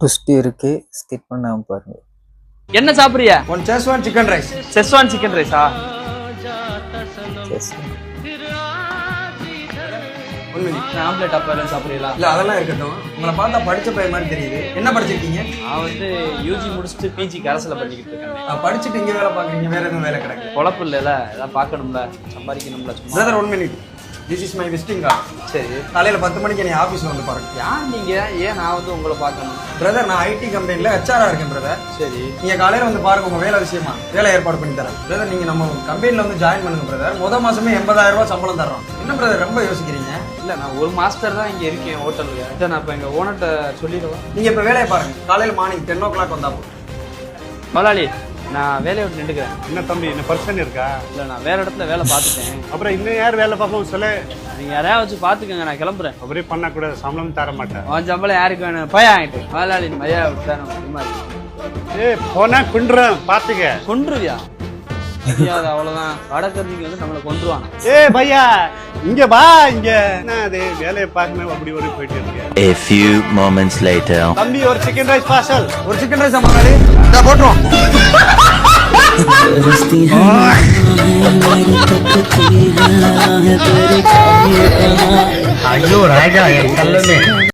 Twist இருக்கு, skip பண்ணாம பாருங்க. என்ன சாப்பிடுறியா? One Schezwan chicken rice. Schezwan chicken ரைஸா? ஆம்லெட் அப்பா சாப்பிடுறீங்களா? இல்ல அதெல்லாம் இருக்கட்டும். உங்களை பார்த்தா படிச்ச பையன் மாதிரி தெரியுது. என்ன படிச்சிருக்கீங்க? நான் வந்து யூஜி முடிச்சுட்டு பிஜி கரஸ்ல பண்ணிக்கிட்டு இருக்கேன். படிச்சுட்டு இங்க வேலை பாக்குறீங்க, வேற எதுவும் வேலை கிடையாது? பொழப்பு இல்லைல்ல, ஏதாவது பார்க்கணும்ல, சம்பாதிக்கணும்ல. Brother 1 minute. This is my visiting card. சரி, காலையில 10 மணிக்கு நீ ஆபீஸ்ல வந்து பாருங்க. யார் நீங்க? ஏன் நான் வந்து உங்களை பார்க்கணும்? பிரதர் நான் ஐடி கம்பெனில ஹெச்ஆரா இருக்கேன் பிரதர். சரி, நீங்க காலையில வந்து பாருங்க, உங்க வேலை விஷயமா வேலை ஏற்பாடு பண்ணி தரேன் பிரதர். நீங்க நம்ம கம்பெனில வந்து ஜாயின் பண்ணுங்க பிரதர். முத மாசமே 80,000 ரூபாய் சம்பளம் தர்றோம். என்ன பிரதர் ரொம்ப யோசிக்கிறீங்க? இல்ல நான் ஒரு மாஸ்டர் தான் இங்க இருக்கேன் ஹோட்டல்ல. நான் இப்ப எங்க ஓனர்ட்ட சொல்லிடுவேன். நீங்க இப்ப வேலையை பாருங்க. காலையில மார்னிங் 10 o'clock வந்தா போதும். முதலாளி, நான் வேலையை விட்டு நின்றுக்கிறேன். என்ன தம்பி, என்ன பர்சன் இருக்கா? இல்ல நான் வேற இடத்துல வேலை பார்த்துட்டேன். அப்புறம் இன்னும் யார் வேலை பார்ப்போம் சொல்ல? நீங்க யாரையா வச்சு பாத்துக்கங்க, நான் கிளம்புறேன். அப்படியே பண்ணக்கூடாது, சம்பளம் தர மாட்டேன். உன் சம்பளம் யாருக்கு வேணும்? பையன் ஆகிட்டு முதலாளி மையா விட்டாரு. போனா குண்டுறேன் பாத்துக்க. கொன்றுவியா? தெரியாது, அவ்வளவுதான். வடக்கறிக்கு வந்து நம்மளை கொன்றுவாங்க. பையா இங்க வா, இங்க என்ன அது வேலையை பார்க்கணும், அப்படி ஒரு போயிட்டு இருக்கு. A few moments later. தம்பி ஒரு சிக்கன் ரைஸ் பார்சல். ஒரு சிக்கன் ரைஸ் முதலாளி. இத போட்டுறோம். ஐயோ ராஜா, என் கல்லமே.